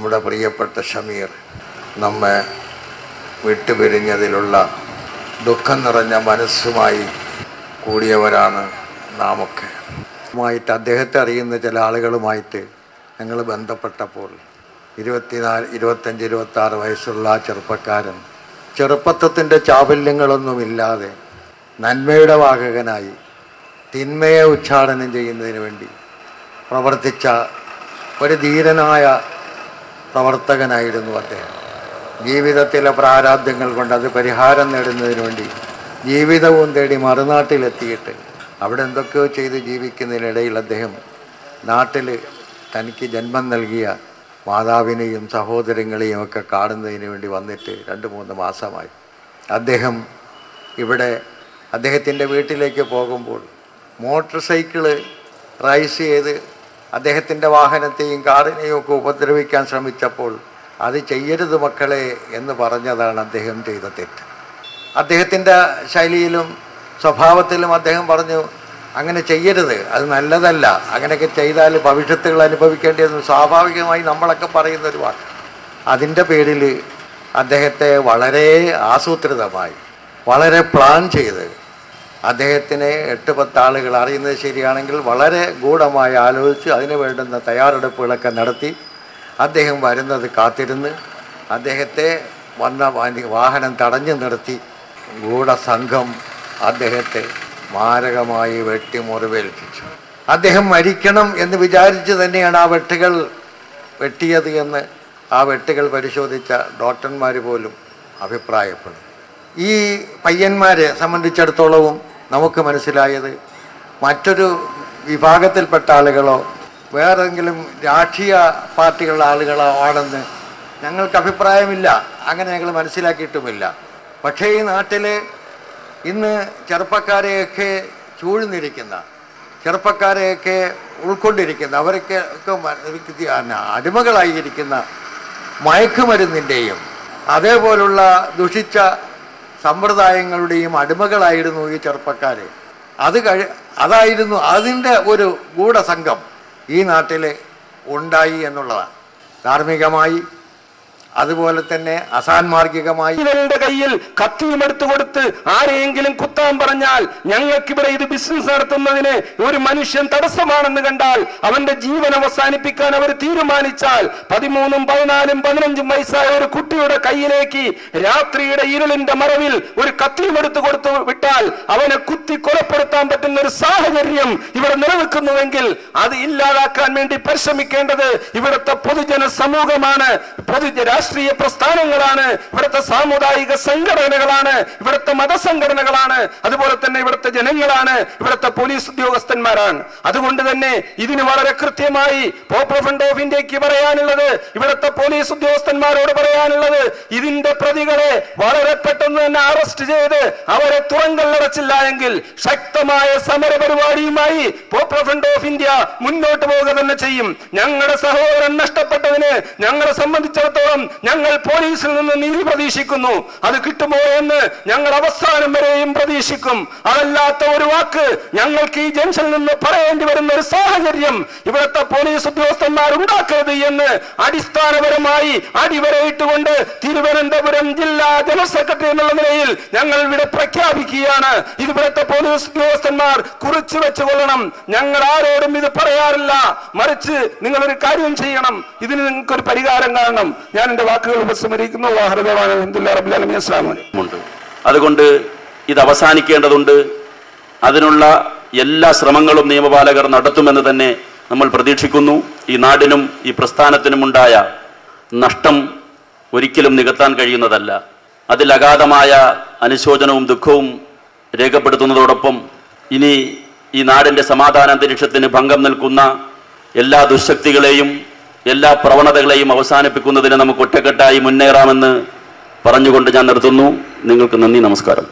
നമ്മുടെ പ്രിയപ്പെട്ട ഷമീർ നമ്മെ വിട്ടുപിരിഞ്ഞതിലുള്ള ദുഃഖം നിറഞ്ഞ മനസ്സുമായി കൂടിയവരാണ് നാമൊക്കെ. അദ്ദേഹത്തെ അറിയുന്ന ചില ആളുകളുമായിട്ട് ഞങ്ങൾ ബന്ധപ്പെട്ടപ്പോൾ 24, 25, 26 വയസ്സുള്ള ആ ചെറുപ്പക്കാരൻ ചെറുപ്പത്വത്തിൻ്റെ ചാബല്യങ്ങളൊന്നുമില്ലാതെ നന്മയുടെ വാഹകനായി തിന്മയെ ഉച്ചാടനം ചെയ്യുന്നതിന് വേണ്ടി പ്രവർത്തിച്ച ഒരു ധീരനായ പ്രവർത്തകനായിരുന്നു അദ്ദേഹം. ജീവിതത്തിലെ പ്രാരാബ്ദങ്ങൾ കൊണ്ട് അത് പരിഹാരം നേടുന്നതിന് വേണ്ടി ജീവിതവും തേടി മറുനാട്ടിലെത്തിയിട്ട് അവിടെ എന്തൊക്കെയോ ചെയ്ത് ജീവിക്കുന്നതിനിടയിൽ അദ്ദേഹം നാട്ടിൽ തനിക്ക് ജന്മം നൽകിയ മാതാവിനെയും സഹോദരങ്ങളെയും ഒക്കെ കാണുന്നതിന് വേണ്ടി വന്നിട്ട് 2-3 മാസമായി. അദ്ദേഹം ഇവിടെ അദ്ദേഹത്തിൻ്റെ വീട്ടിലേക്ക് പോകുമ്പോൾ മോട്ടോർ സൈക്കിള് റൈസ് ചെയ്ത് അദ്ദേഹത്തിൻ്റെ വാഹനത്തെയും കാറിനെയും ഒക്കെ ഉപദ്രവിക്കാൻ ശ്രമിച്ചപ്പോൾ അത് ചെയ്യരുത് മക്കളെ എന്ന് പറഞ്ഞതാണ് അദ്ദേഹം ചെയ്ത തെറ്റ്. അദ്ദേഹത്തിൻ്റെ ശൈലിയിലും സ്വഭാവത്തിലും അദ്ദേഹം പറഞ്ഞു, അങ്ങനെ ചെയ്യരുത്, അത് നല്ലതല്ല, അങ്ങനെയൊക്കെ ചെയ്താൽ ഭവിഷ്യത്തുകൾ അനുഭവിക്കേണ്ടിയെന്ന് സ്വാഭാവികമായി നമ്മളൊക്കെ പറയുന്നൊരു വാക്ക്. അതിൻ്റെ പേരിൽ അദ്ദേഹത്തെ വളരെ ആസൂത്രിതമായി വളരെ പ്ലാൻ ചെയ്ത് അദ്ദേഹത്തിനെ 8-10 ആളുകൾ അറിയുന്നത് ശരിയാണെങ്കിൽ വളരെ ഗൂഢമായി ആലോചിച്ച് അതിന് വേണ്ടുന്ന തയ്യാറെടുപ്പുകളൊക്കെ നടത്തി അദ്ദേഹം വരുന്നത് കാത്തിരുന്ന് അദ്ദേഹത്തെ വന്ന വാഹനം തടഞ്ഞു നിർത്തി ഗൂഢസംഘം അദ്ദേഹത്തെ മാരകമായി വെട്ടിമുറിവേൽപ്പിച്ചു. അദ്ദേഹം മരിക്കണം എന്ന് വിചാരിച്ച് തന്നെയാണ് ആ വെട്ടുകൾ വെട്ടിയത് എന്ന് ആ വെട്ടുകൾ പരിശോധിച്ച ഡോക്ടർമാർ പോലും അഭിപ്രായപ്പെടും. ഈ പയ്യന്മാരെ സംബന്ധിച്ചിടത്തോളവും നമുക്ക് മനസ്സിലായത് മറ്റൊരു വിഭാഗത്തിൽപ്പെട്ട ആളുകളോ വേറെങ്കിലും രാഷ്ട്രീയ പാർട്ടികളുടെ ആളുകളോ ആണെന്ന് ഞങ്ങൾക്ക് അഭിപ്രായമില്ല, അങ്ങനെ ഞങ്ങൾ മനസ്സിലാക്കിയിട്ടുമില്ല. പക്ഷേ ഈ നാട്ടിൽ ഇന്ന് ചെറുപ്പക്കാരെയൊക്കെ ചൂഴ്ന്നിരിക്കുന്ന, ചെറുപ്പക്കാരെയൊക്കെ ഉൾക്കൊണ്ടിരിക്കുന്ന, അവരൊക്കെ അടിമകളായിരിക്കുന്ന മയക്കുമരുന്നിൻ്റെയും അതേപോലുള്ള ദുഷിച്ച സമ്പ്രദായങ്ങളുടെയും അടിമകളായിരുന്നു ഈ ചെറുപ്പക്കാർ. അതായിരുന്നു അതിൻ്റെ ഒരു ഗൂഢസംഘം ഈ നാട്ടിൽ ഉണ്ടായി എന്നുള്ളതാണ്. ധാർമ്മികമായി അതുപോലെ തന്നെ അസാൻമാർഗികമായി ഇവരുടെ കയ്യിൽ കത്തിയും എടുത്തു കൊടുത്ത് ആരെയെങ്കിലും കുത്താൻ പറഞ്ഞാൽ ഞങ്ങൾക്കിവിടെ ഇത് ബിസിനസ് നടത്തുന്നതിന് ഒരു മനുഷ്യൻ തടസ്സമാണെന്ന് കണ്ടാൽ അവന്റെ ജീവൻ അവസാനിപ്പിക്കാൻ അവർ തീരുമാനിച്ചാൽ 13, 14, 15 വയസ്സായ ഒരു കുട്ടിയുടെ കയ്യിലേക്ക് രാത്രിയുടെ ഇരുളിന്റെ മറവിൽ ഒരു കത്തിയും എടുത്തു കൊടുത്തു വിട്ടാൽ അവനെ കുത്തി കൊലപ്പെടുത്താൻ പറ്റുന്ന ഒരു സാഹചര്യം ഇവിടെ നിലനിൽക്കുന്നുവെങ്കിൽ അത് ഇല്ലാതാക്കാൻ വേണ്ടി പരിശ്രമിക്കേണ്ടത് ഇവിടുത്തെ പൊതുജന സമൂഹമാണ്, രാഷ്ട്രീയ പ്രസ്ഥാനങ്ങളാണ്, ഇവിടുത്തെ സാമുദായിക സംഘടനകളാണ്, ഇവിടുത്തെ മതസംഘടനകളാണ്, അതുപോലെ തന്നെ ഇവിടുത്തെ ജനങ്ങളാണ്, ഇവിടുത്തെ പോലീസ് ഉദ്യോഗസ്ഥന്മാരാണ്. അതുകൊണ്ട് തന്നെ ഇതിന് വളരെ കൃത്യമായി പോപ്പുലർ ഫ്രണ്ട് ഓഫ് ഇന്ത്യക്ക് പറയാനുള്ളത്, ഇവിടുത്തെ പോലീസ് ഉദ്യോഗസ്ഥന്മാരോട് പറയാനുള്ളത്, ഇതിന്റെ പ്രതികളെ വളരെ പെട്ടെന്ന് തന്നെ അറസ്റ്റ് ചെയ്ത് അവരെ തുറങ്കലിലടച്ചില്ല എങ്കിൽ ശക്തമായ സമര പരിപാടിയുമായി പോപ്പുലർ ഫ്രണ്ട് ഓഫ് ഇന്ത്യ മുന്നോട്ട് പോവുക തന്നെ ചെയ്യും. ഞങ്ങളുടെ സഹോദരൻ നഷ്ടപ്പെട്ടതിന് ഞങ്ങളെ സംബന്ധിച്ചിടത്തോളം ഞങ്ങൾ പോലീസിൽ നിന്ന് നീതി പ്രതീക്ഷിക്കുന്നു. അത് കിട്ടുമോ എന്ന് ഞങ്ങൾ അവസാനം വരെയും പ്രതീക്ഷിക്കും. അതല്ലാത്ത ഒരു വാക്ക് ഞങ്ങൾക്ക് ഈ ജംഗ്ഷനിൽ നിന്ന് പറയേണ്ടി വരുന്ന ഒരു സാഹചര്യം ഇവിടുത്തെ പോലീസ് ഉദ്യോഗസ്ഥന്മാർ ഉണ്ടാക്കരുത് എന്ന് അടിസ്ഥാനപരമായി അടിവരയിട്ടുകൊണ്ട് തിരുവനന്തപുരം ജില്ലാ ജനറൽ സെക്രട്ടറി എന്നുള്ള നിലയിൽ ഞങ്ങൾ ഇവിടെ പ്രഖ്യാപിക്കുകയാണ്. ഇത് ഇവിടുത്തെ പോലീസ് ഉദ്യോഗസ്ഥന്മാർ കുറിച്ചു വെച്ചുകൊള്ളണം. ഞങ്ങൾ ആരോടും ഇത് പറയാറില്ല, മറിച്ച് നിങ്ങളൊരു കാര്യം ചെയ്യണം, ഇതിന് നിങ്ങൾക്കൊരു പരിഹാരം കാണണം. ഞാൻ എന്റെ വാക്കുകൾ ഉപസംഹരിക്കുന്നു. അതുകൊണ്ട് ഇത് അവസാനിക്കേണ്ടതുണ്ട്. അതിനുള്ള എല്ലാ ശ്രമങ്ങളും നിയമപാലകർ നടത്തുമെന്ന് തന്നെ നമ്മൾ പ്രതീക്ഷിക്കുന്നു. ഈ നാടിനും ഈ പ്രസ്ഥാനത്തിനുമുണ്ടായ നഷ്ടം ഒരിക്കലും നികത്താൻ കഴിയുന്നതല്ല. അതിൽ അഗാധമായ അനുശോചനവും ദുഃഖവും രേഖപ്പെടുത്തുന്നതോടൊപ്പം ഇനി ഈ നാടിൻ്റെ സമാധാന അന്തരീക്ഷത്തിന് ഭംഗം നിൽക്കുന്ന എല്ലാ ദുശക്തികളെയും എല്ലാ പ്രവണതകളെയും അവസാനിപ്പിക്കുന്നതിന് നമുക്ക് ഒറ്റക്കെട്ടായി മുന്നേറാമെന്ന് പറഞ്ഞുകൊണ്ട് ഞാൻ നിർത്തുന്നു. നിങ്ങൾക്ക് നന്ദി, നമസ്കാരം.